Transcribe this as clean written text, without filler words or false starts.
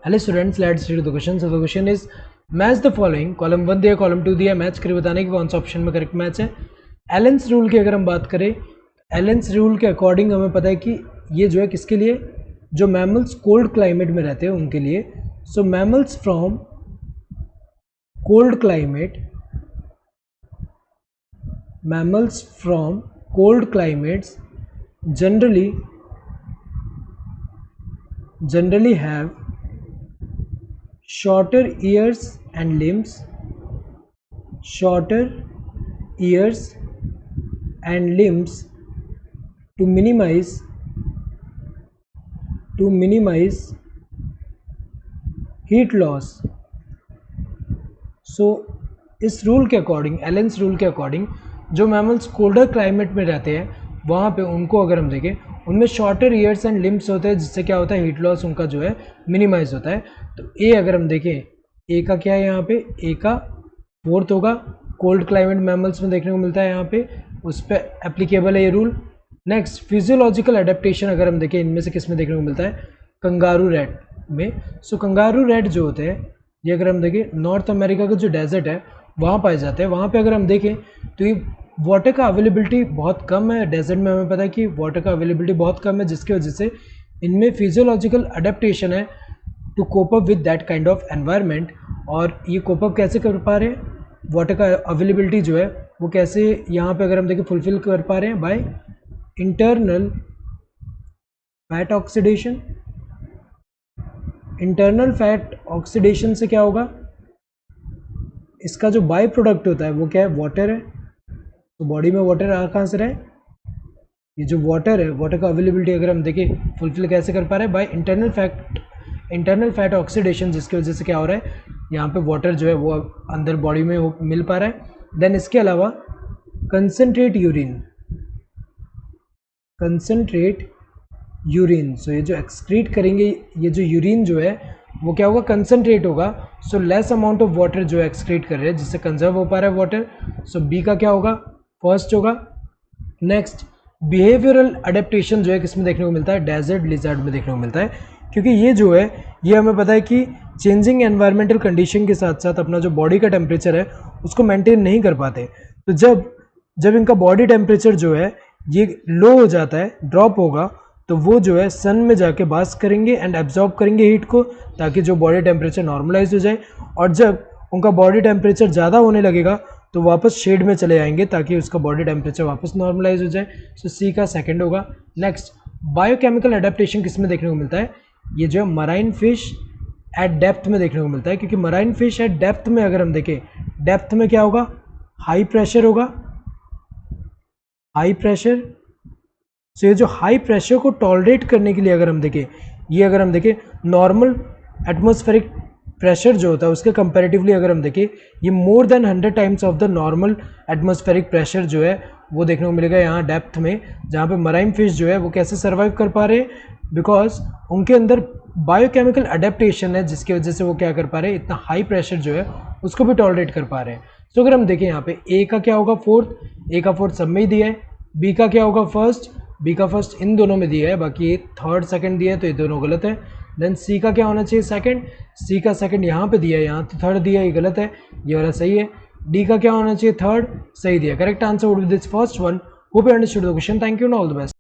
Hello students, let's read the question. So the question is match the following. Column 1 दिया, column 2 दिया। Match करके बताने की कौन सा ऑप्शन में करेक्ट मैच है। एलेंस रूल की अगर हम बात करें, एलेंस रूल के अकॉर्डिंग हमें पता है कि ये जो है किसके लिए, जो मैमल्स कोल्ड क्लाइमेट में रहते हैं उनके लिए। So mammals from cold climate, mammals from cold climates generally have shorter ears and limbs, shorter ears and limbs to minimize heat loss. सो इस रूल के अकॉर्डिंग, एलेंस रूल के अकॉर्डिंग, जो मैमल्स कोल्डर क्लाइमेट में रहते हैं वहाँ पे उनको अगर हम देखें, उनमें शॉर्टर ईयर्स एंड लिम्स होते हैं, जिससे क्या होता है, हीट लॉस उनका जो है मिनिमाइज होता है। तो ए अगर हम देखें, ए का क्या है यहाँ पे, ए का फोर्थ होगा, कोल्ड क्लाइमेट मैमल्स में देखने को मिलता है, यहाँ पे उस पर एप्लीकेबल है ये रूल। नेक्स्ट, फिजियोलॉजिकल एडेप्टेशन अगर हम देखें, इनमें से किस में देखने को मिलता है, कंगारू रैट में। सो कंगारू रैट जो होते हैं, ये अगर हम देखें नॉर्थ अमेरिका का जो डेजर्ट है वहाँ पाए जाते हैं। वहाँ पे अगर हम देखें तो ये वाटर का अवेलेबिलिटी बहुत कम है डेजर्ट में, हमें पता है कि वाटर का अवेलेबिलिटी बहुत कम है, जिसकी वजह से इनमें फिजियोलॉजिकल अडेप्टेशन है to cope up with that kind of environment. और ये कोप अप कैसे कर पा रहे हैं, वाटर का अवेलेबिलिटी जो है वो कैसे यहाँ पे अगर हम देखें फुलफिल कर पा रहे हैं, by internal fat oxidation. Internal fat oxidation से क्या होगा, इसका जो बाय प्रोडक्ट होता है वो क्या है, वाटर है। तो बॉडी में वाटर आ कहाँ से रहा है, ये जो वाटर है, वाटर का अवेलेबिलिटी अगर हम देखें फुलफिल कैसे कर पा रहे हैं, बाय इंटरनल फैट ऑक्सीडेशन, जिसकी वजह से क्या हो रहा है, यहाँ पे वाटर जो है वो अंदर बॉडी में वो मिल पा रहा है। देन इसके अलावा कंसनट्रेट यूरिन। सो ये जो एक्सक्रीट करेंगे, ये जो यूरिन जो है वो क्या होगा, कंसनट्रेट होगा। So less amount of water जो एक्सक्रीट कर रहे हैं, जिससे कंजर्व हो पा रहा है वाटर। सो बी का क्या होगा, फर्स्ट होगा। नेक्स्ट, बिहेवियरल अडेप्टेशन जो है किसमें देखने को मिलता है, डेजर्ट लिजर्ड में देखने को मिलता है, क्योंकि ये जो है ये हमें पता है कि चेंजिंग एनवायरमेंटल कंडीशन के साथ साथ अपना जो बॉडी का टेम्परेचर है उसको मेंटेन नहीं कर पाते। तो जब इनका बॉडी टेम्परेचर जो है ये लो हो जाता है, ड्रॉप होगा, तो वो जो है सन में जाके बास्क करेंगे एंड एब्जॉर्ब करेंगे हीट को, ताकि जो बॉडी टेम्परेचर नॉर्मलाइज हो जाए। और जब उनका बॉडी टेम्परेचर ज़्यादा होने लगेगा तो वापस शेड में चले जाएंगे, ताकि उसका बॉडी टेम्परेचर वापस नॉर्मलाइज हो जाए। सो सी का सेकंड होगा। नेक्स्ट, बायोकेमिकल अडेप्टेशन किस में देखने को मिलता है, ये जो है मराइन फिश एट डेप्थ में देखने को मिलता है, क्योंकि मराइन फिश एट डेप्थ में अगर हम देखें, डेप्थ में क्या होगा, हाई प्रेशर होगा, हाई प्रेशर। सो ये जो हाई प्रेशर को टॉलरेट करने के लिए अगर हम देखें, ये अगर हम देखें नॉर्मल एटमॉस्फेरिक प्रेशर जो होता है उसके कंपैरेटिवली अगर हम देखें, ये more than 100 times of the normal atmospheric pressure जो है वो देखने को मिलेगा यहाँ डेप्थ में, जहाँ पे मराइन फिश जो है वो कैसे सर्वाइव कर पा रहे हैं, बिकॉज उनके अंदर बायोकेमिकल अडेप्टेशन है, जिसकी वजह से वो क्या कर पा रहे हैं, इतना हाई प्रेशर जो है उसको भी टॉलरेट कर पा रहे हैं। सो अगर हम देखें यहाँ पे ए का क्या होगा, फोर्थ, ए का फोर्थ सब में ही दिया है। बी का क्या होगा, फर्स्ट, बी का फर्स्ट इन दोनों में दिया है, बाकी थर्ड सेकंड दिया है, तो ये दोनों गलत है। देन सी का क्या होना चाहिए, सेकंड, सी का सेकंड यहाँ पे दिया है, यहाँ तो थर्ड दिया है, ये गलत है, ये वाला सही है। डी का क्या होना चाहिए, थर्ड, सही दिया। Correct answer would be this first one. Hope you understood the question. Thank you and all the best.